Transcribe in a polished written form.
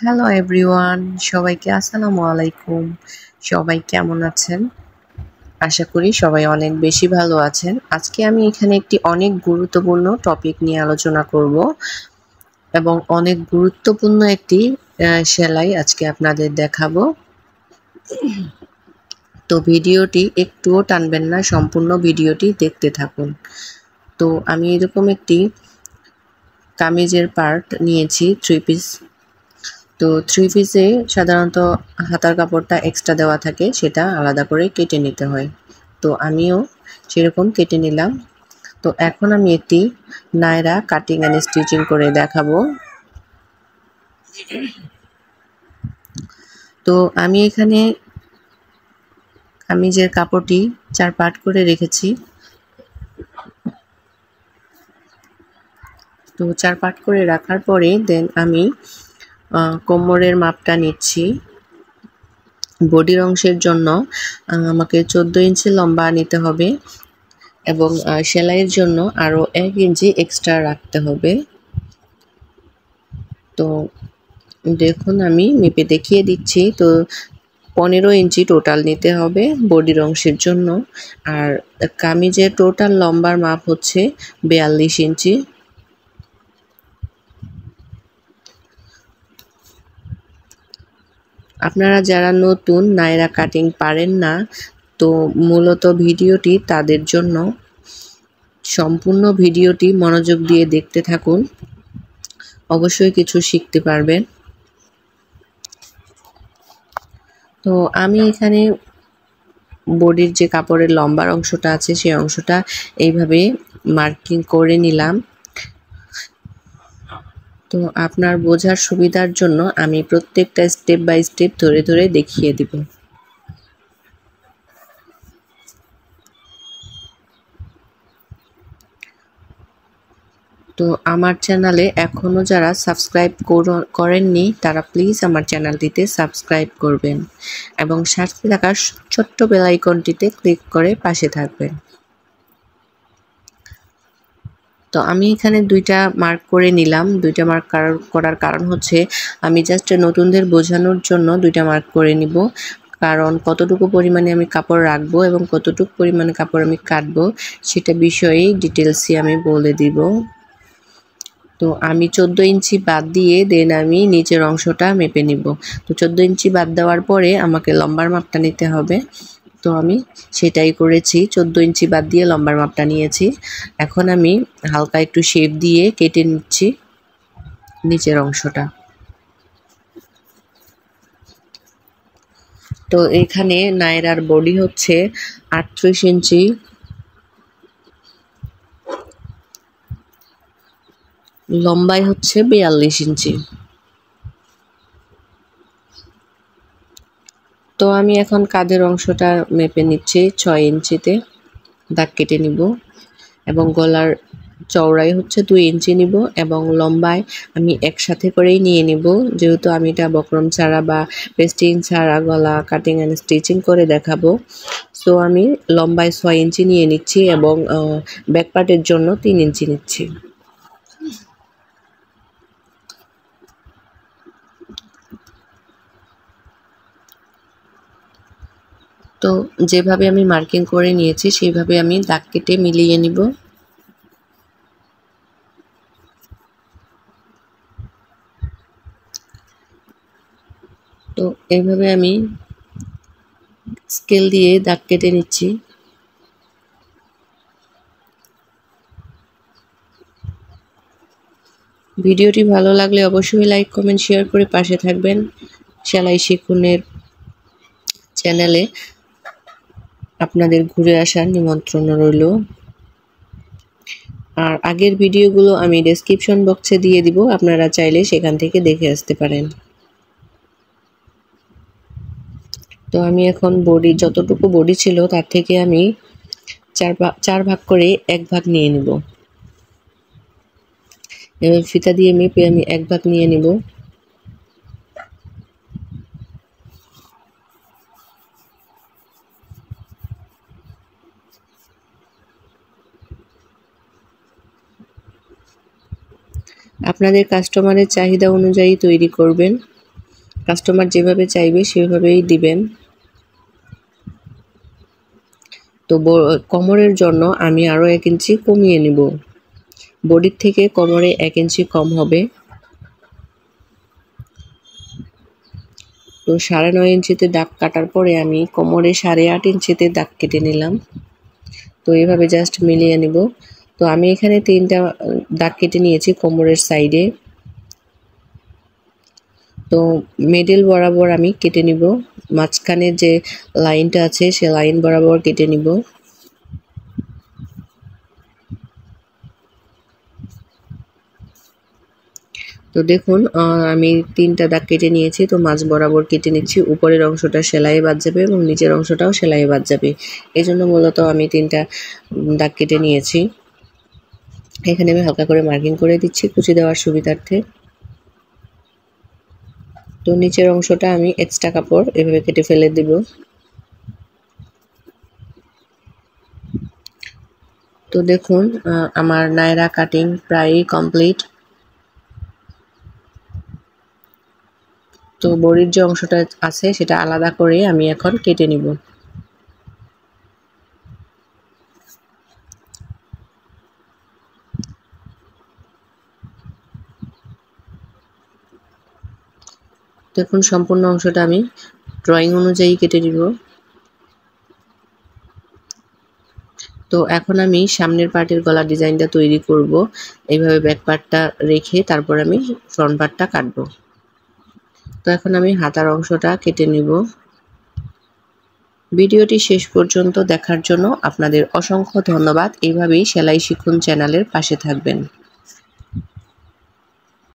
Hello everyone, সবাইকে আসসালামু আলাইকুম। সবাই কেমন আছেন? আশা করি সবাই অনেক বেশি ভালো আছেন। আজকে আমি এখানে একটি অনেক গুরুত্বপূর্ণ টপিক নিয়ে আলোচনা করব এবং অনেক গুরুত্বপূর্ণ একটি সেলাই আজকে আপনাদের দেখাবো। তো ভিডিওটি একটুও টানবেন না, সম্পূর্ণ ভিডিওটি দেখতে থাকুন। তো আমি এরকম একটি কামিজের পার্ট নিয়েছি 3 পিস। তো 3 পিসে সাধারণত হাতার কাপড়টা এক্সট্রা দেওয়া থাকে, সেটা আলাদা করে কেটে নিতে হয়। তো আমিও সেরকম কেটে নিলাম। তো এখন আমি একটি নায়রা কাটিং অ্যান্ড স্টিচিং করে দেখাবো। তো আমি এখানে কামিজের কাপড়টি 4 পার্ট করে রেখেছি। তো 4 পার্ট করে রাখার পরে দেন আমি কোমরের মাপটা নিচ্ছি। বডির অংশের জন্য আমাকে 14 ইঞ্চি লম্বা নিতে হবে এবং সেলাইয়ের জন্য আরও 1 ইঞ্চি এক্সট্রা রাখতে হবে। তো দেখুন আমি মেপে দেখিয়ে দিচ্ছি। তো 15 ইঞ্চি টোটাল নিতে হবে বডির অংশের জন্য। আর কামিজের টোটাল লম্বার মাপ হচ্ছে 42 ইঞ্চি। আপনারা যারা নতুন নায়রা কাটিং পারেন না, তো মূলত ভিডিওটি তাদের জন্য। সম্পূর্ণ ভিডিওটি মনোযোগ দিয়ে দেখতে থাকুন, অবশ্যই কিছু শিখতে পারবেন। তো আমি এখানে বডির যে কাপড়ের লম্বার অংশটা আছে সেই অংশটা এইভাবে মার্কিং করে নিলাম। তো আপনার বোঝার সুবিধার জন্য আমি প্রত্যেকটা স্টেপ বাই স্টেপ ধরে ধরে দেখিয়ে দিব। তো আমার চ্যানেলে এখনও যারা সাবস্ক্রাইব করেননি তারা প্লিজ আমার চ্যানেলটিতে সাবস্ক্রাইব করবেন এবং সাথে থাকা ছোট্ট বেল আইকনটিতে ক্লিক করে পাশে থাকবেন। তো আমি এখানে 2টা মার্ক করে নিলাম। 2টা মার্ক করার কারণ হচ্ছে আমি জাস্ট নতুনদের বোঝানোর জন্য 2টা মার্ক করে নিব। কারণ কতটুকু পরিমাণে আমি কাপড় রাখবো এবং কতটুকু পরিমাণে কাপড় আমি কাটবো সেটা বিষয়ে ডিটেলসই আমি বলে দিব। তো আমি 14 ইঞ্চি বাদ দিয়ে দেন আমি নিচের অংশটা মেপে নিব। তো 14 ইঞ্চি বাদ দেওয়ার পরে আমাকে লম্বার মাপটা নিতে হবে। তো আমি সেটাই করেছি, 14 ইঞ্চি বাদ দিয়ে লম্বার মাপটা নিয়েছি। এখন আমি হালকা একটু শেপ দিয়ে কেটে নিচ্ছি নিচের অংশটা। তো এখানে নায়রার বডি হচ্ছে 38 ইঞ্চি, লম্বাই হচ্ছে 42 ইঞ্চি। তো আমি এখন কাঁধের অংশটা মেপে নিচ্ছি 6 ইঞ্চিতে, দাগ কেটে নিব এবং গলার চওড়াই হচ্ছে 2 ইঞ্চি নিব এবং লম্বায় আমি একসাথে করেই নিয়ে নিব, যেহেতু আমি এটা বক্রম ছাড়া বা পেস্টিং ছাড়া গলা কাটিং অ্যান্ড স্টিচিং করে দেখাবো। সো আমি লম্বায় 6 ইঞ্চি নিয়ে নিচ্ছি এবং ব্যাক পার্টের জন্য 3 ইঞ্চি নিচ্ছি। তো যেভাবে আমি মার্কিং করে নিয়েছি সেইভাবে আমি দাগ কেটে মিলিয়ে নিব। তো এইভাবে আমি স্কেল দিয়ে দাগ কেটে নিচ্ছি। ভিডিওটি ভালো লাগলে অবশ্যই লাইক কমেন্ট শেয়ার করে পাশে থাকবেন। সেলাই শিখুনের চ্যানেলে আপনাদের ঘুরে আসার নিমন্ত্রণ রইল। আর আগের ভিডিওগুলো আমি ডেসক্রিপশন বক্সে দিয়ে দিব, আপনারা চাইলে সেখান থেকে দেখে আসতে পারেন। তো আমি এখন বডি যতটুকু বডি ছিল তার থেকে আমি 4 ভাগ করে 1 ভাগ নিয়ে নেব। এবার ফিতা দিয়ে মেপে আমি 1 ভাগ নিয়ে নেব। আপনাদের কাস্টমারের চাহিদা অনুযায়ী তৈরি করবেন। কাস্টমার যেভাবে চাইবে সেভাবেই দিবেন। তো কোমরের জন্য আমি আরও 1 ইঞ্চি কমিয়ে নিব। বডির থেকে কোমরে 1 ইঞ্চি কম হবে। তো 9.5 ইঞ্চিতে দাগ কাটার পরে আমি কোমরে 8.5 ইঞ্চিতে দাগ কেটে নিলাম। তো এভাবে জাস্ট মিলিয়ে নিব। তো আমি এখানে 3টা দাগ কেটে নিয়েছি কোমরের সাইডে। তো মিডল বরাবর আমি কেটে নিব, মাঝখানে যে লাইনটা আছে সে লাইন বরাবর কেটে নিব। তো দেখুন আমি 3টা দাগ কেটে নিয়েছি। তো মাঝ বরাবর কেটে নিচ্ছি। উপরের অংশটা সেলাইয়ে বাদ যাবে এবং নিচের অংশটাও সেলাইয়ে বাদ যাবে। এজন্য মূলত আমি 3টা দাগ কেটে নিয়েছি। এখানে আমি হালকা করে মার্কিং করে দিচ্ছি কুচি দেওয়ার সুবিধার্থে। তো নিচের অংশটা আমি এক্সট্রা কাপড় এভাবে কেটে ফেলে দিব। তো দেখুন আমার নায়রা কাটিং প্রায়ই কমপ্লিট। তো বডির যে অংশটা আছে সেটা আলাদা করে আমি এখন কেটে নিব। দেখুন সম্পূর্ণ অংশটা আমি ড্রয়িং অনুযায়ী কেটে নিব। তো এখন আমি সামনের পার্টের গলা ডিজাইনটা তৈরি করব। এইভাবে ব্যাক পার্টটা রেখে তারপর আমি ফ্রন্ট পার্টটা কাটবো। তো এখন আমি হাতার অংশটা কেটে নিব। ভিডিওটি শেষ পর্যন্ত দেখার জন্য আপনাদের অসংখ্য ধন্যবাদ। এইভাবেই সেলাই শিখুন চ্যানেলের পাশে থাকবেন।